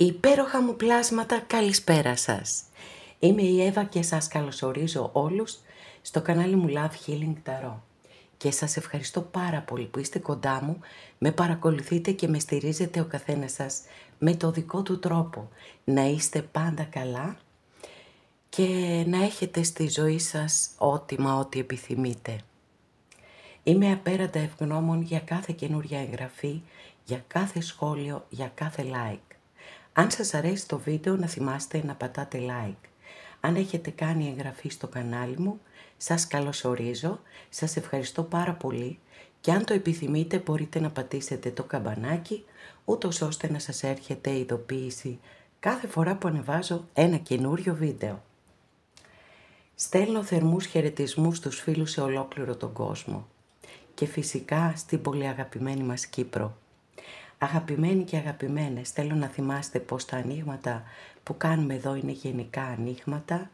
Υπέροχα μου πλάσματα, καλησπέρα σας. Είμαι η Εύα και σας καλωσορίζω όλους στο κανάλι μου Love Healing Tarot. Και σας ευχαριστώ πάρα πολύ που είστε κοντά μου, με παρακολουθείτε και με στηρίζετε ο καθένας σας με το δικό του τρόπο. Να είστε πάντα καλά και να έχετε στη ζωή σας ό,τι επιθυμείτε. Είμαι απέραντα ευγνώμων για κάθε καινούρια εγγραφή, για κάθε σχόλιο, για κάθε like. Αν σας αρέσει το βίντεο να θυμάστε να πατάτε like. Αν έχετε κάνει εγγραφή στο κανάλι μου, σας καλωσορίζω, σας ευχαριστώ πάρα πολύ και αν το επιθυμείτε μπορείτε να πατήσετε το καμπανάκι, ούτως ώστε να σας έρχεται ειδοποίηση κάθε φορά που ανεβάζω ένα καινούριο βίντεο. Στέλνω θερμούς χαιρετισμούς στους φίλους σε ολόκληρο τον κόσμο και φυσικά στην πολύ αγαπημένη μας Κύπρο. Αγαπημένοι και αγαπημένες, θέλω να θυμάστε πως τα ανοίγματα που κάνουμε εδώ είναι γενικά ανοίγματα,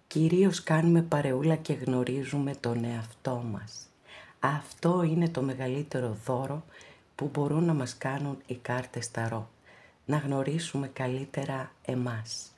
κυρίως κάνουμε παρεούλα και γνωρίζουμε τον εαυτό μας. Αυτό είναι το μεγαλύτερο δώρο που μπορούν να μας κάνουν οι κάρτες Ταρό, να γνωρίσουμε καλύτερα εμάς.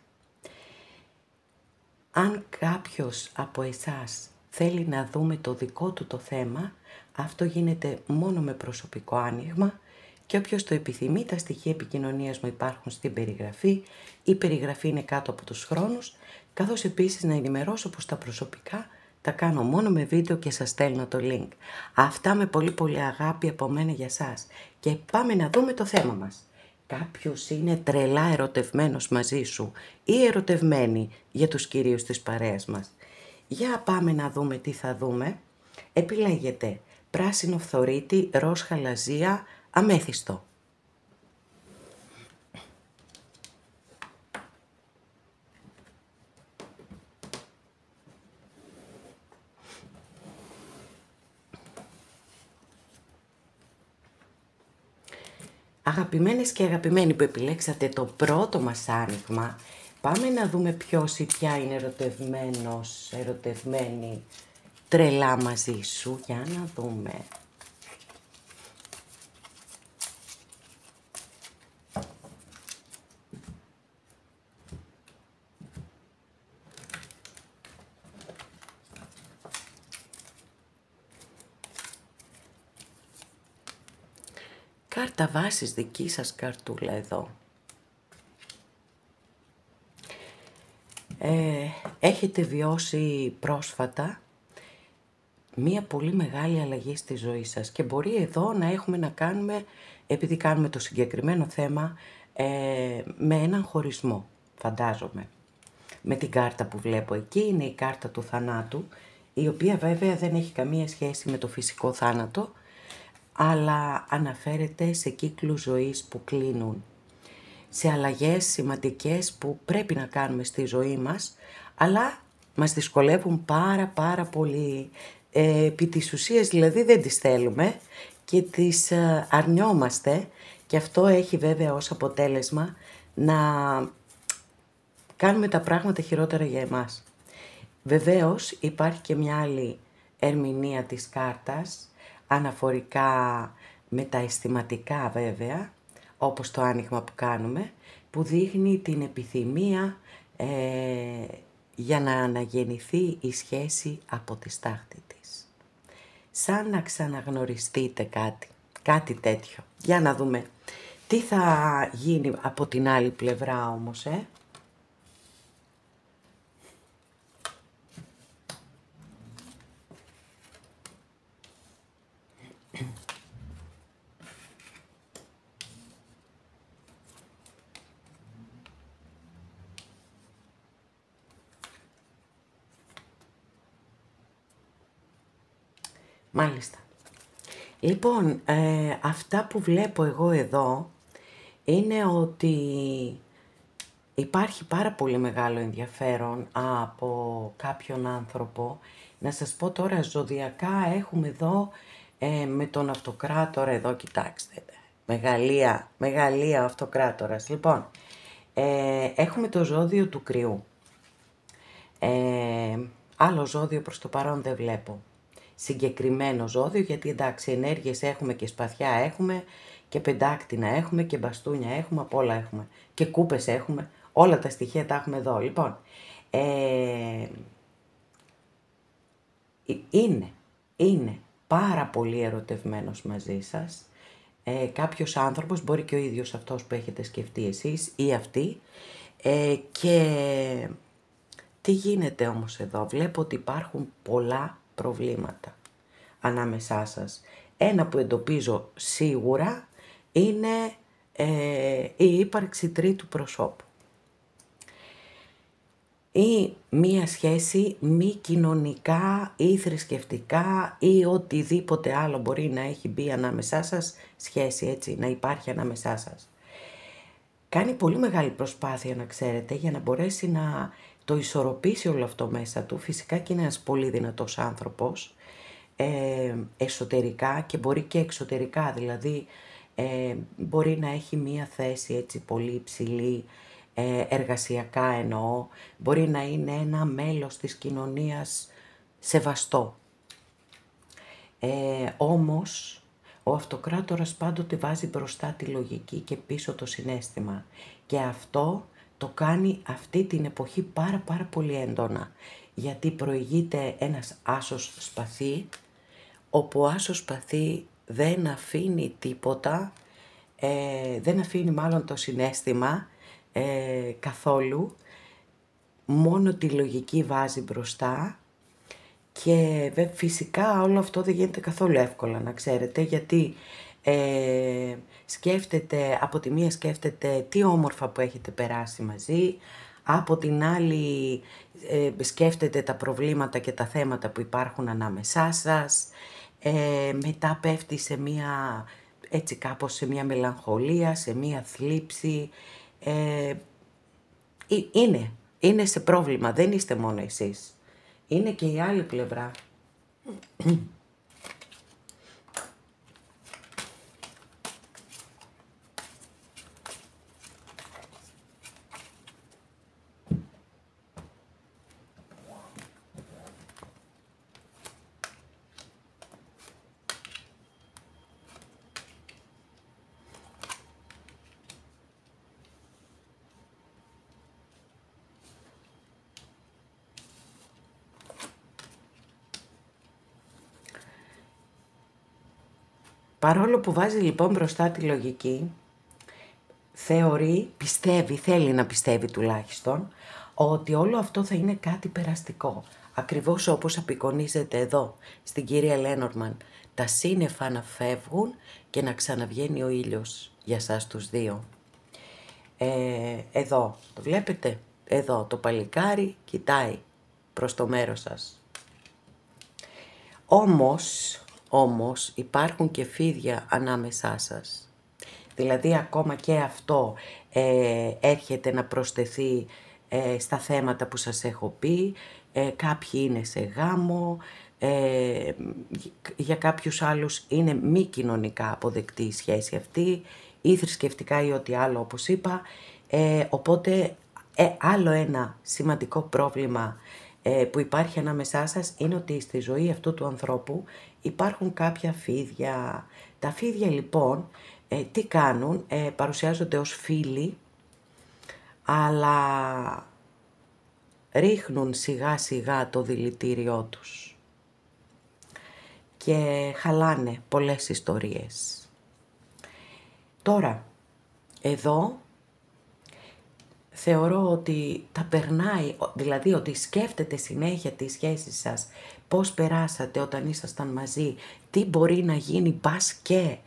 Αν κάποιος από εσάς θέλει να δούμε το δικό του το θέμα, αυτό γίνεται μόνο με προσωπικό άνοιγμα και όποιος το επιθυμεί, τα στοιχεία επικοινωνίας μου υπάρχουν στην περιγραφή. Η περιγραφή είναι κάτω από τους χρόνους, καθώς επίσης να ενημερώσω πως τα προσωπικά τα κάνω μόνο με βίντεο και σας στέλνω το link. Αυτά με πολύ πολύ αγάπη από μένα για σας και πάμε να δούμε το θέμα μας. Κάποιος είναι τρελά ερωτευμένος μαζί σου ή ερωτευμένη για τους κυρίους της παρέας μας. Για πάμε να δούμε τι θα δούμε. Επιλέγετε πράσινο φθορίτη, ροζ χαλαζία, αμέθιστο. Αγαπημένες και αγαπημένοι που επιλέξατε το πρώτο μας άνοιγμα, πάμε να δούμε ποιος ή ποια είναι ερωτευμένος, ερωτευμένη τρελά μαζί σου. Για να δούμε. Κάρτα βάσης, δική σας καρτούλα εδώ. Έχετε βιώσει πρόσφατα μία πολύ μεγάλη αλλαγή στη ζωή σας και μπορεί εδώ να έχουμε να κάνουμε, επειδή κάνουμε το συγκεκριμένο θέμα, με έναν χωρισμό, φαντάζομαι. Με την κάρτα που βλέπω εκεί είναι η κάρτα του θανάτου, η οποία βέβαια δεν έχει καμία σχέση με το φυσικό θάνατο, αλλά αναφέρεται σε κύκλους ζωής που κλείνουν, σε αλλαγές σημαντικές που πρέπει να κάνουμε στη ζωή μας, αλλά μας δυσκολεύουν πάρα πολύ. Επί της ουσίας δηλαδή δεν τις θέλουμε και τις αρνιόμαστε και αυτό έχει βέβαια ως αποτέλεσμα να κάνουμε τα πράγματα χειρότερα για εμάς. Βεβαίως υπάρχει και μια άλλη ερμηνεία της κάρτας, αναφορικά με τα αισθηματικά βέβαια, όπως το άνοιγμα που κάνουμε, που δείχνει την επιθυμία για να αναγεννηθεί η σχέση από τη στάχτη της. Σαν να ξαναγνωριστείτε κάτι τέτοιο. Για να δούμε τι θα γίνει από την άλλη πλευρά όμως, Μάλιστα. Λοιπόν, αυτά που βλέπω εγώ εδώ είναι ότι υπάρχει πάρα πολύ μεγάλο ενδιαφέρον από κάποιον άνθρωπο. Να σας πω τώρα ζωδιακά έχουμε εδώ με τον αυτοκράτορα εδώ, κοιτάξτε. Μεγαλεία ο αυτοκράτορας. Λοιπόν, έχουμε το ζώδιο του κρυού. Άλλο ζώδιο προς το παρόν δεν βλέπω. Συγκεκριμένο ζώδιο, γιατί εντάξει ενέργειες έχουμε και σπαθιά έχουμε Και πεντάκτηνα έχουμε και μπαστούνια έχουμε, απ' όλα έχουμε. Και κούπες έχουμε, όλα τα στοιχεία τα έχουμε εδώ. Λοιπόν, είναι πάρα πολύ ερωτευμένος μαζί σας. Κάποιος άνθρωπος, μπορεί και ο ίδιος αυτός που έχετε σκεφτεί εσείς ή αυτή. Και τι γίνεται όμως εδώ? Βλέπω ότι υπάρχουν πολλά προβλήματα ανάμεσά σας. Ένα που εντοπίζω σίγουρα είναι η ύπαρξη τρίτου προσώπου. Ή μία σχέση μη κοινωνικά ή θρησκευτικά ή οτιδήποτε άλλο μπορεί να έχει μπει ανάμεσά σας, σχέση έτσι, να υπάρχει ανάμεσά σας. Κάνει πολύ μεγάλη προσπάθεια, να ξέρετε, για να μπορέσει να το ισορροπήσει όλο αυτό μέσα του. Φυσικά και είναι ένας πολύ δυνατός άνθρωπος, εσωτερικά και μπορεί και εξωτερικά, δηλαδή μπορεί να έχει μία θέση έτσι πολύ υψηλή, εργασιακά εννοώ, μπορεί να είναι ένα μέλος της κοινωνίας σεβαστό. Όμως ο αυτοκράτορας πάντοτε βάζει μπροστά τη λογική και πίσω το συναίσθημα και αυτό το κάνει αυτή την εποχή πάρα πολύ έντονα, γιατί προηγείται ένας άσος σπαθί, όπου ο άσος σπαθί δεν αφήνει τίποτα, δεν αφήνει μάλλον το συναίσθημα καθόλου, μόνο τη λογική βάζει μπροστά. Και φυσικά όλο αυτό δεν γίνεται καθόλου εύκολα, να ξέρετε, γιατί σκέφτεται, από τη μία σκέφτεται τι όμορφα που έχετε περάσει μαζί, από την άλλη σκέφτεται τα προβλήματα και τα θέματα που υπάρχουν ανάμεσά σας, μετά πέφτει σε μία, έτσι κάπως σε μία μελαγχολία, σε μία θλίψη, είναι σε πρόβλημα, δεν είστε μόνο εσείς. Είναι και η άλλη πλευρά. Παρόλο που βάζει λοιπόν μπροστά τη λογική, θεωρεί, πιστεύει, θέλει να πιστεύει τουλάχιστον, ότι όλο αυτό θα είναι κάτι περαστικό. Ακριβώς όπως απεικονίζεται εδώ, στην κυρία Λένορμαν, τα σύννεφα να φεύγουν και να ξαναβγαίνει ο ήλιος για σας τους δύο. Εδώ, το βλέπετε, εδώ το παλικάρι κοιτάει προς το μέρος σας. Όμως υπάρχουν και φίδια ανάμεσά σας. Δηλαδή ακόμα και αυτό έρχεται να προσθεθεί στα θέματα που σας έχω πει. Κάποιοι είναι σε γάμο, για κάποιους άλλους είναι μη κοινωνικά αποδεκτή η σχέση αυτή ή θρησκευτικά ή ό,τι άλλο όπως είπα. Οπότε άλλο ένα σημαντικό πρόβλημα που υπάρχει ανάμεσά σας είναι ότι στη ζωή αυτού του ανθρώπου υπάρχουν κάποια φίδια. Τα φίδια λοιπόν τι κάνουν? Παρουσιάζονται ως φίλοι, αλλά ρίχνουν σιγά σιγά το δηλητήριό τους και χαλάνε πολλές ιστορίες. Τώρα, εδώ θεωρώ ότι τα περνάει, δηλαδή ότι σκέφτεται συνέχεια τις σχέσεις σας, πώς περάσατε όταν ήσασταν μαζί, τι μπορεί να γίνει, μπας και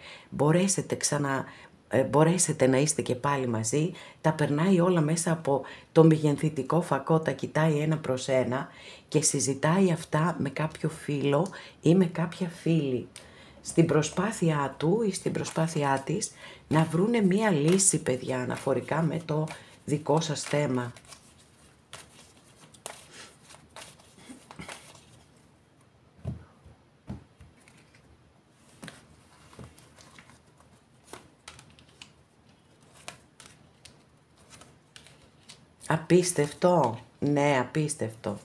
μπορέσετε να είστε και πάλι μαζί, τα περνάει όλα μέσα από το μηγενθητικό φακό, τα κοιτάει ένα προς ένα και συζητάει αυτά με κάποιο φίλο ή με κάποια φίλη. Στην προσπάθειά του ή στην προσπάθειά της να βρούνε μία λύση, παιδιά, αναφορικά με το δικό σας θέμα. Απίστευτο, ναι, απίστευτο.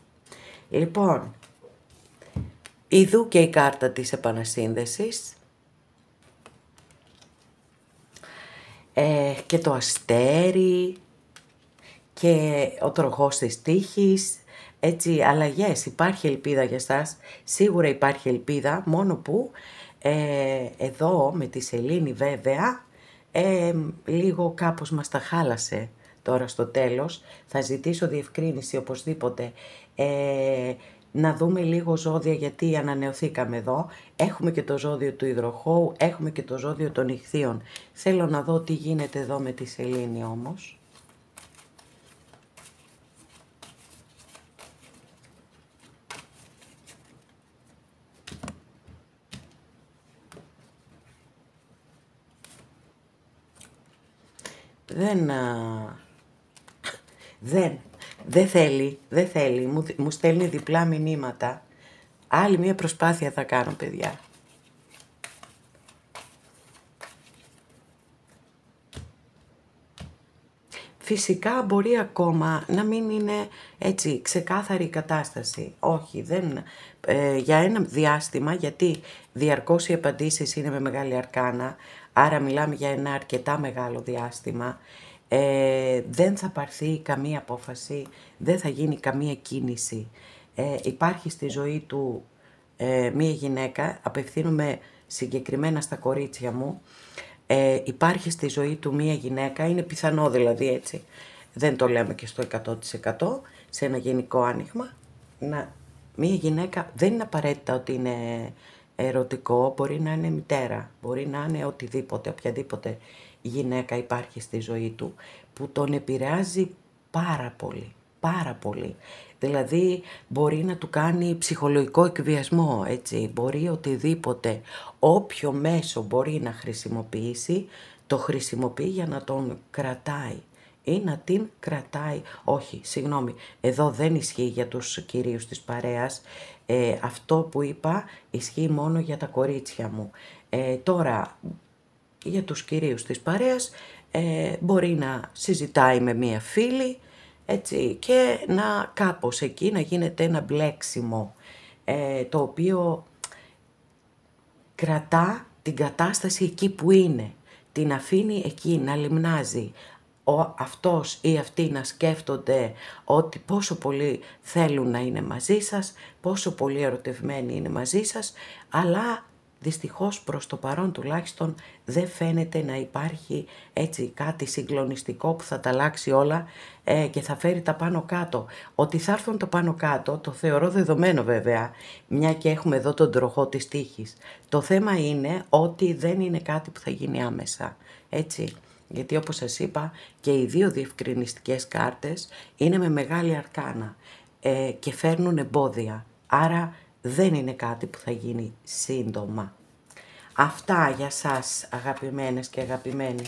Λοιπόν, ιδού και η κάρτα της επανασύνδεσης. και το αστέρι και ο τροχός της τύχης, έτσι, αλλαγές. Υπάρχει ελπίδα για σας, σίγουρα υπάρχει ελπίδα, μόνο που εδώ με τη σελήνη βέβαια λίγο κάπως μας τα χάλασε τώρα στο τέλος. Θα ζητήσω διευκρίνηση οπωσδήποτε, να δούμε λίγο ζώδια, γιατί ανανεωθήκαμε εδώ. Έχουμε και το ζώδιο του υδροχόου, έχουμε και το ζώδιο των ιχθύων. Θέλω να δω τι γίνεται εδώ με τη σελήνη όμως. Δεν θέλει, μου στέλνει διπλά μηνύματα. Άλλη μία προσπάθεια θα κάνω, παιδιά. Φυσικά μπορεί ακόμα να μην είναι έτσι ξεκάθαρη η κατάσταση. Όχι, για ένα διάστημα, γιατί διαρκώς οι απαντήσεις είναι με μεγάλη αρκάνα, άρα μιλάμε για ένα αρκετά μεγάλο διάστημα, δεν θα πάρθει καμία απόφαση, δεν θα γίνει καμία κίνηση. Υπάρχει στη ζωή του μία γυναίκα, απευθύνομαι συγκεκριμένα στα κορίτσια μου, υπάρχει στη ζωή του μία γυναίκα, είναι πιθανό δηλαδή, έτσι, δεν το λέμε και στο 100%, σε ένα γενικό άνοιγμα, μία γυναίκα δεν είναι απαραίτητα ότι είναι ερωτικό, μπορεί να είναι μητέρα, μπορεί να είναι οτιδήποτε, οποιαδήποτε γυναίκα υπάρχει στη ζωή του, που τον επηρεάζει πάρα πολύ, πάρα πολύ. Δηλαδή μπορεί να του κάνει ψυχολογικό εκβιασμό, έτσι, μπορεί οτιδήποτε, όποιο μέσο μπορεί να χρησιμοποιήσει, το χρησιμοποιεί για να τον κρατάει ή να την κρατάει. Όχι, συγγνώμη, εδώ δεν ισχύει για τους κυρίους της παρέας, αυτό που είπα ισχύει μόνο για τα κορίτσια μου. Τώρα, για τους κυρίους της παρέας, μπορεί να συζητάει με μία φίλη, έτσι, και να κάπως εκεί να γίνεται ένα μπλέξιμο, το οποίο κρατά την κατάσταση εκεί που είναι, την αφήνει εκεί να λιμνάζει. Αυτός ή αυτή να σκέφτονται ότι πόσο πολύ θέλουν να είναι μαζί σας, πόσο πολύ ερωτευμένοι είναι μαζί σας, αλλά δυστυχώς προς το παρόν τουλάχιστον δεν φαίνεται να υπάρχει έτσι κάτι συγκλονιστικό που θα τα αλλάξει όλα και θα φέρει τα πάνω κάτω. Ότι θα έρθουν τα πάνω κάτω το θεωρώ δεδομένο βέβαια, μια και έχουμε εδώ τον τροχό της τύχης. Το θέμα είναι ότι δεν είναι κάτι που θα γίνει άμεσα, έτσι. Γιατί όπως σας είπα και οι δύο διευκρινιστικές κάρτες είναι με μεγάλη αρκάνα και φέρνουν εμπόδια. Άρα δεν είναι κάτι που θα γίνει σύντομα. Αυτά για σας, αγαπημένες και αγαπημένοι.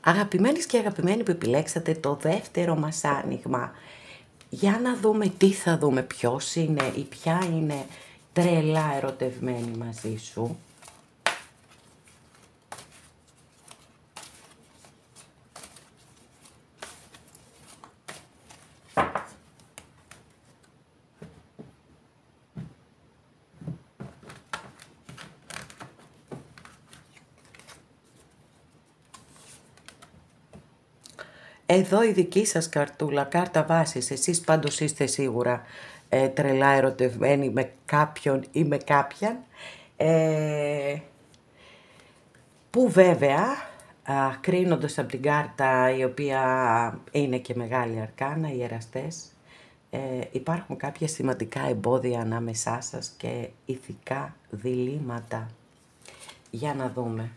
Αγαπημένες και αγαπημένοι που επιλέξατε το δεύτερο μας άνοιγμα, για να δούμε τι θα δούμε, ποιος είναι ή ποια είναι τρελά ερωτευμένη μαζί σου. Εδώ η δική σας καρτούλα, κάρτα βάσης, εσείς πάντως είστε σίγουρα τρελά ερωτευμένοι με κάποιον ή με κάποιαν, που βέβαια, κρίνοντας από την κάρτα η οποία είναι και μεγάλη αρκάνα, οι εραστές, υπάρχουν κάποια σημαντικά εμπόδια ανάμεσά σας και ηθικά διλήμματα. Για να δούμε.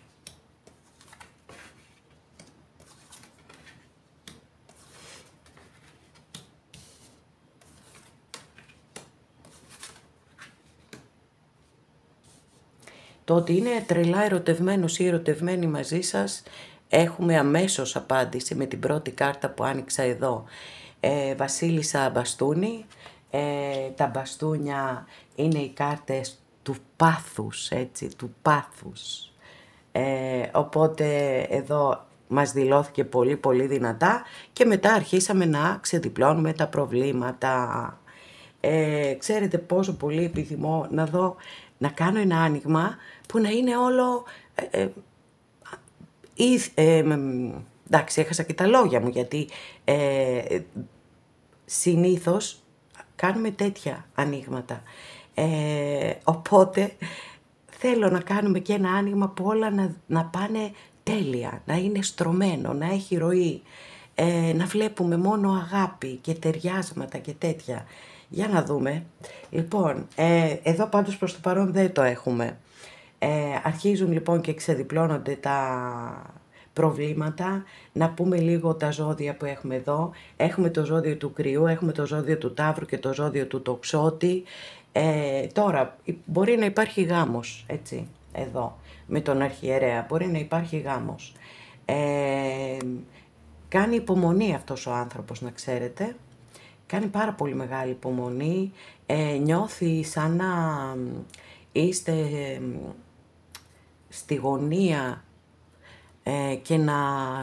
Το ότι είναι τρελά ερωτευμένος ή ερωτευμένη μαζί σας, έχουμε αμέσως απάντηση με την πρώτη κάρτα που άνοιξα εδώ. Βασίλισσα μπαστούνι, τα μπαστούνια είναι οι κάρτες του πάθους, έτσι, του πάθους. Οπότε εδώ μας δηλώθηκε πολύ πολύ δυνατά και μετά αρχίσαμε να ξεδιπλώνουμε τα προβλήματα. Ξέρετε πόσο πολύ επιθυμώ να δω, να κάνω ένα άνοιγμα που να είναι όλο... εντάξει, έχασα και τα λόγια μου, γιατί συνήθως κάνουμε τέτοια ανοίγματα. Οπότε θέλω να κάνουμε και ένα άνοιγμα που όλα να πάνε τέλεια, να είναι στρωμένο, να έχει ροή, να βλέπουμε μόνο αγάπη και ταιριάσματα και τέτοια. Για να δούμε. Λοιπόν, εδώ πάντως προς το παρόν δεν το έχουμε. Αρχίζουν λοιπόν και ξεδιπλώνονται τα προβλήματα. Να πούμε λίγο τα ζώδια που έχουμε εδώ. Έχουμε το ζώδιο του Κρυού, έχουμε το ζώδιο του Ταύρου και το ζώδιο του Τοξότη. Τώρα, μπορεί να υπάρχει γάμος, έτσι, εδώ, με τον αρχιερέα. Μπορεί να υπάρχει γάμος. Κάνει υπομονή αυτός ο άνθρωπος, να ξέρετε. Κάνει πάρα πολύ μεγάλη υπομονή. Νιώθει σαν να είστε στη γωνία και να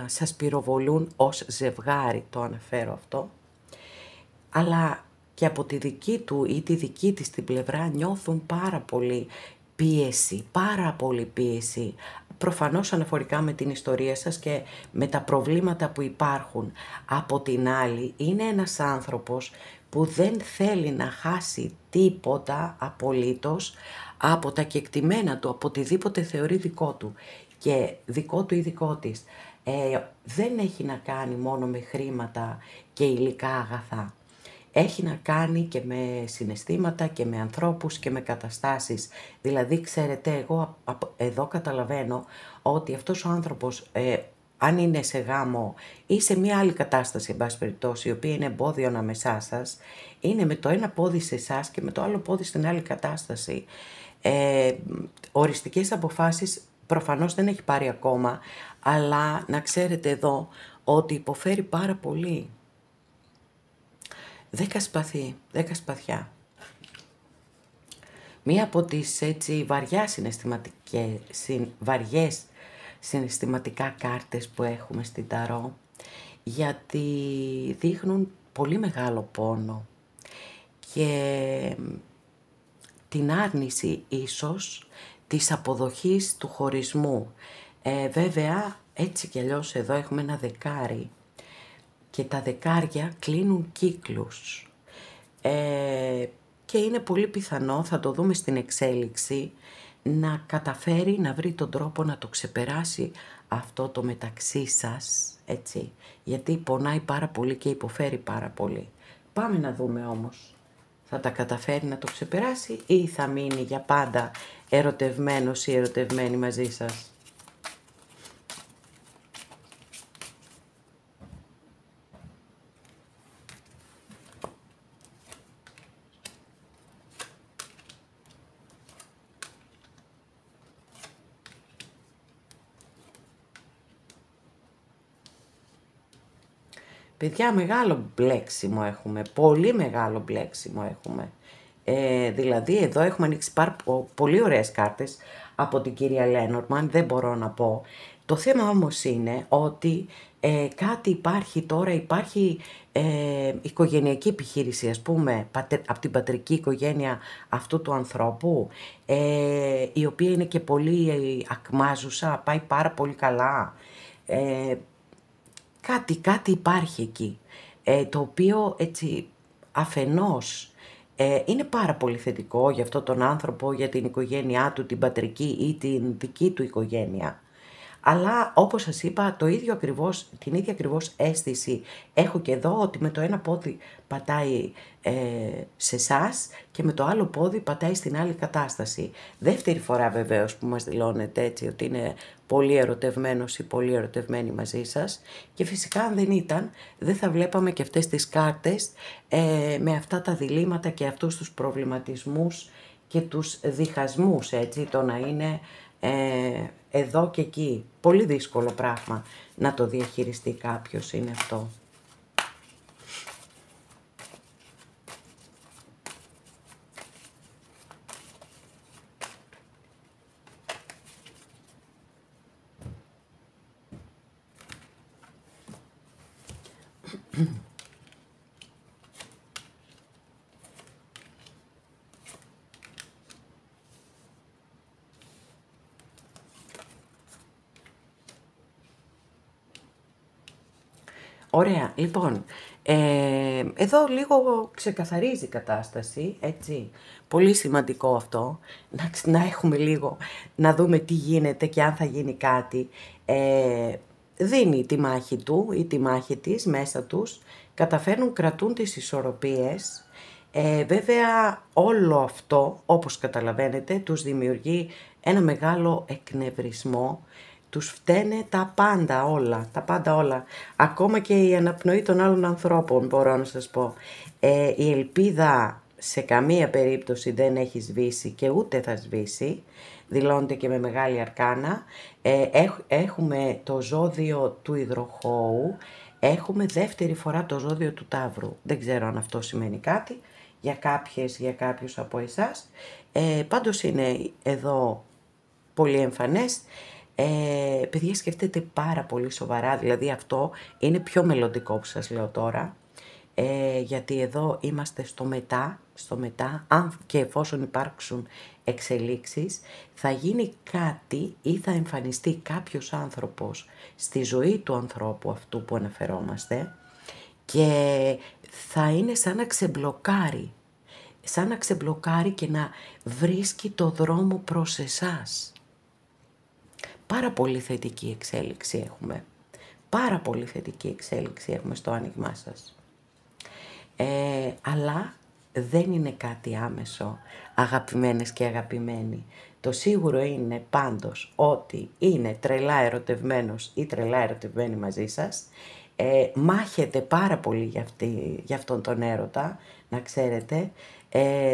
σας πυροβολούν ως ζευγάρι, το αναφέρω αυτό. Αλλά και από τη δική του ή τη δική της την πλευρά νιώθουν πάρα πολύ πίεση, πάρα πολύ πίεση. Προφανώς αναφορικά με την ιστορία σας και με τα προβλήματα που υπάρχουν. Από την άλλη, είναι ένας άνθρωπος που δεν θέλει να χάσει τίποτα απολύτως από τα κεκτημένα του, από οτιδήποτε θεωρεί δικό του και δικό του ή δικό της. Δεν έχει να κάνει μόνο με χρήματα και υλικά αγαθά. Έχει να κάνει και με συναισθήματα και με ανθρώπους και με καταστάσεις. Δηλαδή, ξέρετε, εγώ εδώ καταλαβαίνω ότι αυτός ο άνθρωπος, αν είναι σε γάμο ή σε μια άλλη κατάσταση, εν πάση περιπτώσει, η οποία είναι εμπόδιο ανάμεσά σας, είναι με το ένα πόδι σε εσάς και με το άλλο πόδι στην άλλη κατάσταση. Οριστικές αποφάσεις προφανώς δεν έχει πάρει ακόμα, αλλά να ξέρετε εδώ ότι υποφέρει πάρα πολύ. 10 σπαθί, 10 σπαθιά. Μία από τις έτσι βαριές συναισθηματικά κάρτες που έχουμε στην Ταρό, γιατί δείχνουν πολύ μεγάλο πόνο και την άρνηση ίσως της αποδοχής του χωρισμού. Βέβαια, έτσι κι αλλιώς εδώ έχουμε ένα δεκάρι και τα δεκάρια κλείνουν κύκλους. Και είναι πολύ πιθανό, θα το δούμε στην εξέλιξη, να καταφέρει να βρει τον τρόπο να το ξεπεράσει αυτό το μεταξύ σας, έτσι. Γιατί πονάει πάρα πολύ και υποφέρει πάρα πολύ. Πάμε να δούμε όμως. Θα τα καταφέρει να το ξεπεράσει ή θα μείνει για πάντα ερωτευμένος ή ερωτευμένη μαζί σας. Παιδιά, μεγάλο μπλέξιμο έχουμε, πολύ μεγάλο μπλέξιμο έχουμε. Δηλαδή εδώ έχουμε ανοίξει πολύ ωραίες κάρτες από την κυρία Λένορμαν, δεν μπορώ να πω. Το θέμα όμως είναι ότι κάτι υπάρχει τώρα, υπάρχει οικογενειακή επιχείρηση, ας πούμε, από την πατρική οικογένεια αυτού του ανθρώπου, η οποία είναι και πολύ ακμάζουσα, πάει πάρα πολύ καλά. Κάτι υπάρχει εκεί, το οποίο έτσι αφενός είναι πάρα πολύ θετικό για αυτόν τον άνθρωπο, για την οικογένειά του, την πατρική ή την δική του οικογένεια. Αλλά όπως σας είπα, την ίδια ακριβώς αίσθηση έχω και εδώ, ότι με το ένα πόδι πατάει σε εσάς και με το άλλο πόδι πατάει στην άλλη κατάσταση. Δεύτερη φορά βεβαίως που μας δηλώνεται έτσι ότι είναι πολύ ερωτευμένος ή πολύ ερωτευμένη μαζί σας, και φυσικά αν δεν ήταν, δεν θα βλέπαμε και αυτές τις κάρτες με αυτά τα διλήμματα και αυτούς τους προβληματισμούς και τους διχασμούς, έτσι, το να είναι εδώ και εκεί. Πολύ δύσκολο πράγμα να το διαχειριστεί κάποιος είναι αυτό. Ωραία, λοιπόν, εδώ λίγο ξεκαθαρίζει η κατάσταση, έτσι, πολύ σημαντικό αυτό, να έχουμε λίγο, να δούμε τι γίνεται και αν θα γίνει κάτι. Δίνει τη μάχη του ή τη μάχη της μέσα τους, καταφέρνουν, κρατούν τις ισορροπίες. Βέβαια όλο αυτό, όπως καταλαβαίνετε, τους δημιουργεί ένα μεγάλο εκνευρισμό. Τους φταίνε τα πάντα όλα, τα πάντα όλα. Ακόμα και η αναπνοή των άλλων ανθρώπων, μπορώ να σας πω. Η ελπίδα σε καμία περίπτωση δεν έχει σβήσει και ούτε θα σβήσει. Δηλώνεται και με μεγάλη αρκάνα. Έχουμε το ζώδιο του υδροχόου. Έχουμε δεύτερη φορά το ζώδιο του Ταύρου. Δεν ξέρω αν αυτό σημαίνει κάτι για κάποιους από εσάς. Πάντως είναι εδώ πολύ εμφανές. Παιδιά, σκεφτείτε πάρα πολύ σοβαρά, δηλαδή αυτό είναι πιο μελλοντικό που σας λέω τώρα, γιατί εδώ είμαστε στο μετά, αν και εφόσον υπάρξουν εξελίξεις, θα γίνει κάτι ή θα εμφανιστεί κάποιος άνθρωπος στη ζωή του ανθρώπου αυτού που αναφερόμαστε και θα είναι σαν να ξεμπλοκάρει και να βρίσκει το δρόμο προς εσάς. Πάρα πολύ θετική εξέλιξη έχουμε. Πάρα πολύ θετική εξέλιξη έχουμε στο άνοιγμά σας. Αλλά δεν είναι κάτι άμεσο, αγαπημένες και αγαπημένοι. Το σίγουρο είναι πάντως ότι είναι τρελά ερωτευμένος ή τρελά ερωτευμένη μαζί σας. Μάχεται πάρα πολύ για αυτόν τον έρωτα, να ξέρετε.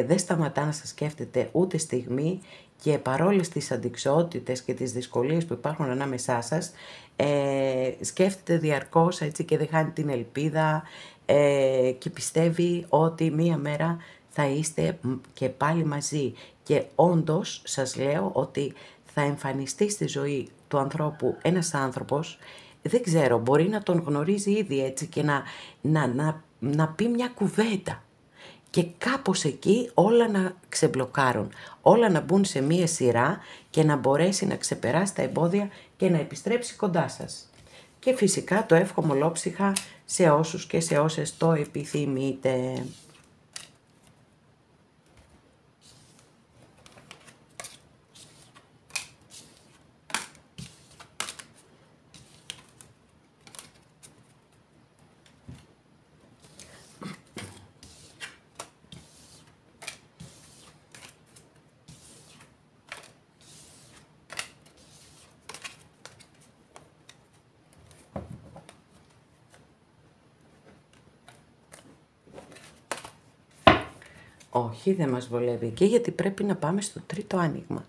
Δεν σταματά να σας σκέφτεται ούτε στιγμή και παρόλες τις αντιξοότητες και τις δυσκολίες που υπάρχουν ανάμεσά σας, σκέφτεται διαρκώς, έτσι, και δεν χάνει την ελπίδα και πιστεύει ότι μία μέρα θα είστε και πάλι μαζί. Και όντως σας λέω ότι θα εμφανιστεί στη ζωή του ανθρώπου ένας άνθρωπος, δεν ξέρω, μπορεί να τον γνωρίζει ήδη, έτσι, και να πει μια κουβέντα. Και κάπως εκεί όλα να ξεμπλοκάρουν, όλα να μπουν σε μία σειρά και να μπορέσει να ξεπεράσει τα εμπόδια και να επιστρέψει κοντά σας. Και φυσικά το εύχομαι ολόψυχα σε όσους και σε όσες το επιθυμείτε. Όχι, δεν μας βολεύει και γιατί πρέπει να πάμε στο τρίτο άνοιγμα.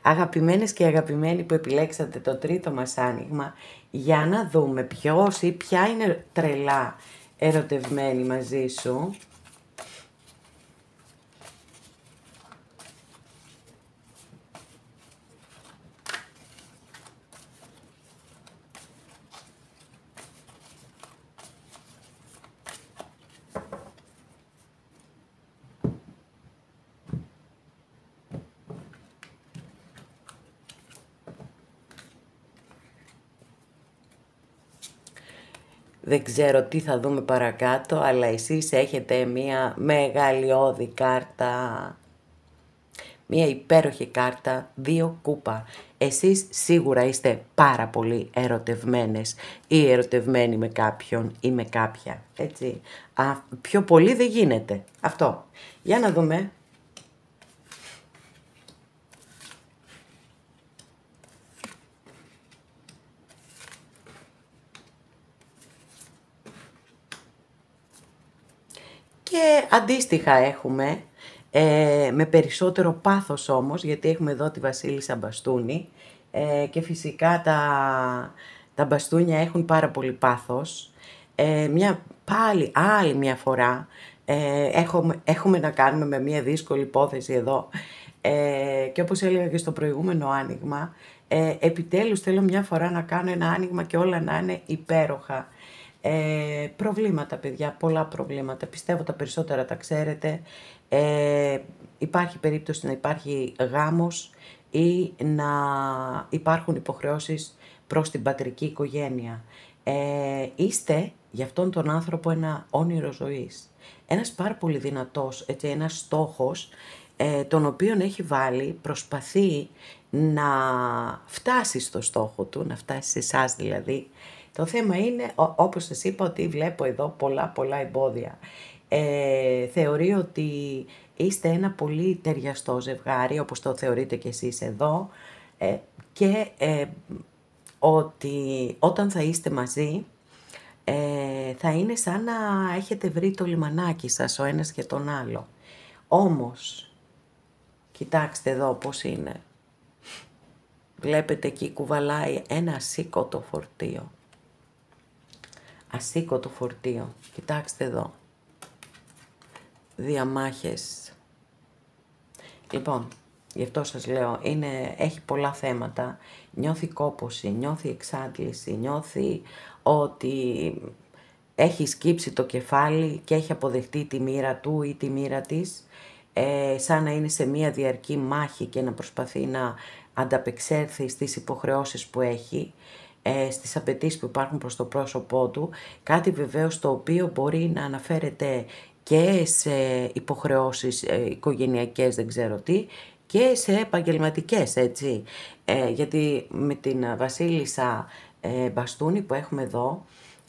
Αγαπημένες και αγαπημένοι που επιλέξατε το τρίτο μας άνοιγμα, για να δούμε ποιος ή ποια είναι τρελά ερωτευμένη μαζί σου. Δεν ξέρω τι θα δούμε παρακάτω, αλλά εσείς έχετε μία μεγαλειώδη κάρτα, μία υπέροχη κάρτα, 2 κούπα. Εσείς σίγουρα είστε πάρα πολύ ερωτευμένες ή ερωτευμένοι με κάποιον ή με κάποια, έτσι. Πιο πολύ δεν γίνεται. Αυτό. Για να δούμε. Και αντίστοιχα έχουμε με περισσότερο πάθος όμως, γιατί έχουμε εδώ τη Βασίλισσα Μπαστούνη και φυσικά τα μπαστούνια έχουν πάρα πολύ πάθος. Πάλι άλλη μια φορά έχουμε να κάνουμε με μια δύσκολη υπόθεση εδώ και όπως έλεγα και στο προηγούμενο άνοιγμα, επιτέλους θέλω μια φορά να κάνω ένα άνοιγμα και όλα να είναι υπέροχα. Προβλήματα, παιδιά, πολλά προβλήματα. Πιστεύω τα περισσότερα τα ξέρετε. Υπάρχει περίπτωση να υπάρχει γάμος ή να υπάρχουν υποχρεώσεις προς την πατρική οικογένεια. Είστε για αυτόν τον άνθρωπο ένα όνειρο ζωής. Ένας πάρα πολύ δυνατός, έτσι, ένας στόχος, τον οποίον έχει βάλει, προσπαθεί να φτάσει στο στόχο του, να φτάσει σε εσάς δηλαδή. Το θέμα είναι, όπως σας είπα, ότι βλέπω εδώ πολλά εμπόδια. Θεωρεί ότι είστε ένα πολύ ταιριαστό ζευγάρι, όπως το θεωρείτε κι εσείς εδώ, και ότι όταν θα είστε μαζί, θα είναι σαν να έχετε βρει το λιμανάκι σας ο ένας και τον άλλο. Όμως, κοιτάξτε εδώ πώς είναι. Βλέπετε εκεί κουβαλάει ένα ασήκωτο φορτίο. Ασήκωτο φορτίο. Κοιτάξτε εδώ. Διαμάχες. Λοιπόν, γι' αυτό σας λέω, έχει πολλά θέματα. Νιώθει κόπωση, νιώθει εξάντληση, νιώθει ότι έχει σκύψει το κεφάλι και έχει αποδεχτεί τη μοίρα του ή τη μοίρα της, σαν να είναι σε μία διαρκή μάχη και να προσπαθεί να ανταπεξέλθει στις υποχρεώσεις που έχει, στις απαιτήσεις που υπάρχουν προς το πρόσωπό του, κάτι βεβαίως το οποίο μπορεί να αναφέρεται και σε υποχρεώσεις οικογενειακές, δεν ξέρω τι, και σε επαγγελματικές, έτσι. Γιατί με την Βασίλισσα Μπαστούνη που έχουμε εδώ,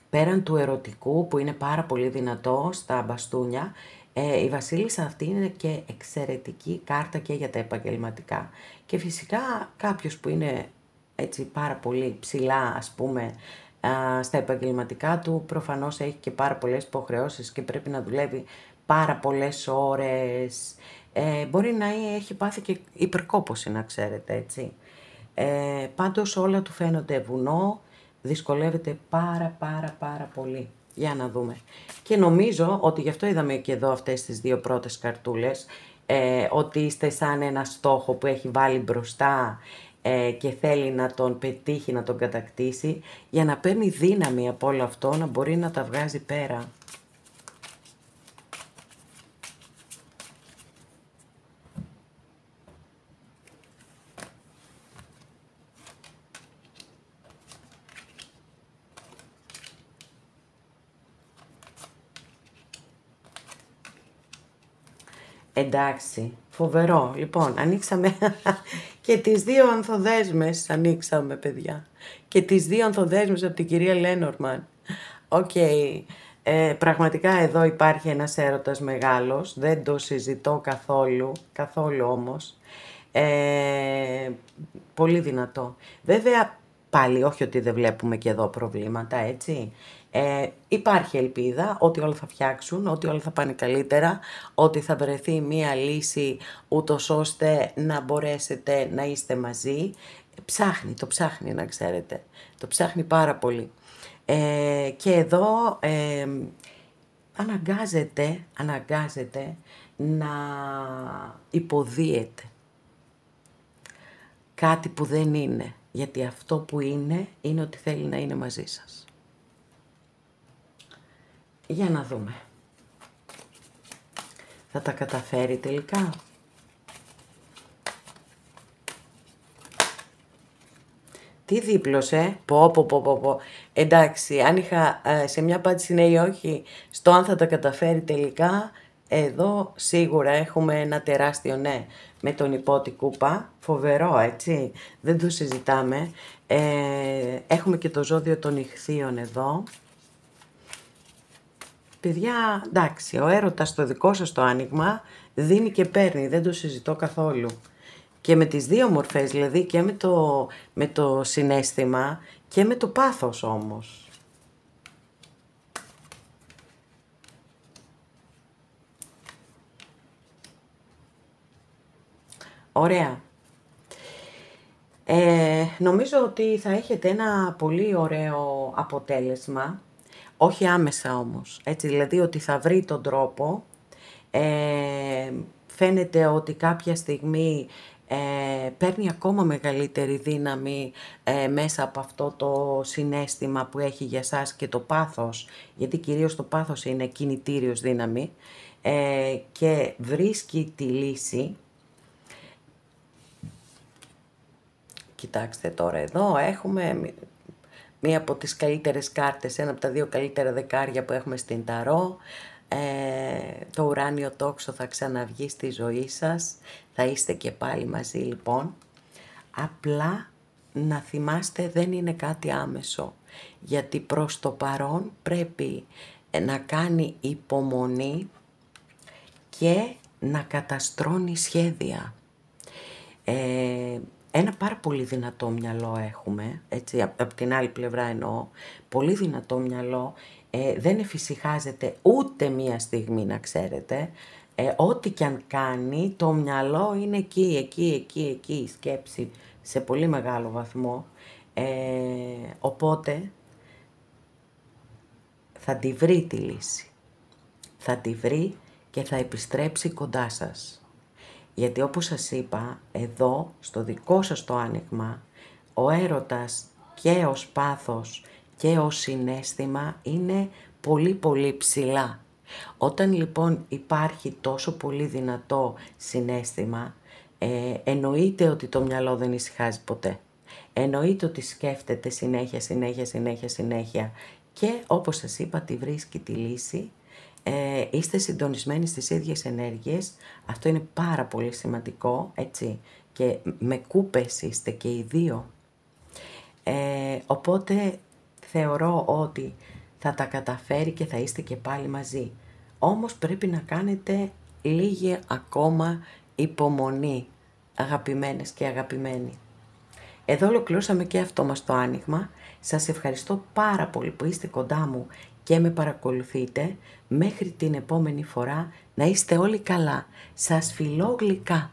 πέραν του ερωτικού που είναι πάρα πολύ δυνατό στα μπαστούνια, η Βασίλισσα αυτή είναι και εξαιρετική κάρτα και για τα επαγγελματικά. Και φυσικά κάποιος που είναι έτσι πάρα πολύ ψηλά, ας πούμε, στα επαγγελματικά του, προφανώς έχει και πάρα πολλές υποχρεώσεις και πρέπει να δουλεύει πάρα πολλές ώρες. Μπορεί να έχει πάθει και υπερκόπωση, να ξέρετε, έτσι. Πάντως όλα του φαίνονται βουνό, δυσκολεύεται πάρα πολύ. Για να δούμε. Και νομίζω ότι γι' αυτό είδαμε και εδώ αυτές τις δύο πρώτες καρτούλες, ότι είστε σαν ένα στόχο που έχει βάλει μπροστά και θέλει να τον πετύχει, να τον κατακτήσει, για να παίρνει δύναμη από όλο αυτό, να μπορεί να τα βγάζει πέρα. Εντάξει, φοβερό. Λοιπόν, ανοίξαμε και τις δύο ανθοδέσμες, ανοίξαμε, παιδιά. Και τις δύο ανθοδέσμες από την κυρία Λένορμαν. Οκ. Πραγματικά εδώ υπάρχει ένας έρωτας μεγάλος, δεν το συζητώ καθόλου όμως. Πολύ δυνατό. Βέβαια, πάλι όχι ότι δεν βλέπουμε και εδώ προβλήματα, έτσι. Υπάρχει ελπίδα ότι όλα θα φτιάξουν, ότι όλα θα πάνε καλύτερα, ότι θα βρεθεί μία λύση ούτως ώστε να μπορέσετε να είστε μαζί. Το ψάχνει να ξέρετε, το ψάχνει πάρα πολύ. Και εδώ αναγκάζεται να υποδίεται κάτι που δεν είναι, γιατί αυτό που είναι ότι θέλει να είναι μαζί σας. Για να δούμε. Θα τα καταφέρει τελικά? Τι δίπλωσε? Πω. Εντάξει, αν είχα σε μια απάντηση ναι ή όχι, στο αν θα τα καταφέρει τελικά, εδώ σίγουρα έχουμε ένα τεράστιο ναι με τον υπότη κούπα. Φοβερό, έτσι. Δεν το συζητάμε. Έχουμε και το ζώδιο των Ιχθύων εδώ. Παιδιά, εντάξει, ο έρωτας στο δικό σας το άνοιγμα δίνει και παίρνει, δεν το συζητώ καθόλου. Και με τις δύο μορφές, δηλαδή και με το συναίσθημα και με το πάθος όμως. Ωραία. Νομίζω ότι θα έχετε ένα πολύ ωραίο αποτέλεσμα, όχι άμεσα όμως, έτσι, δηλαδή ότι θα βρει τον τρόπο, φαίνεται ότι κάποια στιγμή παίρνει ακόμα μεγαλύτερη δύναμη μέσα από αυτό το συναίσθημα που έχει για σας και το πάθος, γιατί κυρίως το πάθος είναι κινητήριος δύναμη, και βρίσκει τη λύση. Κοιτάξτε τώρα εδώ έχουμε μία από τις καλύτερες κάρτες, ένα από τα 2 καλύτερα δεκάρια που έχουμε στην Ταρό. Το ουράνιο τόξο θα ξαναβγεί στη ζωή σας, θα είστε και πάλι μαζί λοιπόν. Απλά να θυμάστε δεν είναι κάτι άμεσο, γιατί προς το παρόν πρέπει να κάνει υπομονή και να καταστρώνει σχέδια. Ένα πάρα πολύ δυνατό μυαλό έχουμε, έτσι, από την άλλη πλευρά εννοώ, πολύ δυνατό μυαλό, δεν εφησυχάζεται ούτε μία στιγμή να ξέρετε, ό,τι κι αν κάνει το μυαλό είναι εκεί, η σκέψη σε πολύ μεγάλο βαθμό, οπότε θα τη βρει τη λύση, θα τη βρει και θα επιστρέψει κοντά σας. Γιατί όπως σας είπα, εδώ, στο δικό σας το άνοιγμα, ο έρωτας και ως πάθος και ως συναίσθημα είναι πολύ πολύ ψηλά. Όταν λοιπόν υπάρχει τόσο πολύ δυνατό συναίσθημα, εννοείται ότι το μυαλό δεν ησυχάζει ποτέ. Εννοείται ότι σκέφτεται συνέχεια και όπως σας είπα τη βρίσκει τη λύση. Είστε συντονισμένοι στις ίδιες ενέργειες, αυτό είναι πάρα πολύ σημαντικό, έτσι, και με κούπες είστε και οι δύο. Οπότε θεωρώ ότι θα τα καταφέρει και θα είστε και πάλι μαζί. Όμως πρέπει να κάνετε λίγη ακόμα υπομονή, αγαπημένες και αγαπημένοι. Εδώ ολοκληρώσαμε και αυτό μας το άνοιγμα. Σας ευχαριστώ πάρα πολύ που είστε κοντά μου και με παρακολουθείτε. Μέχρι την επόμενη φορά να είστε όλοι καλά. Σας φιλώ γλυκά.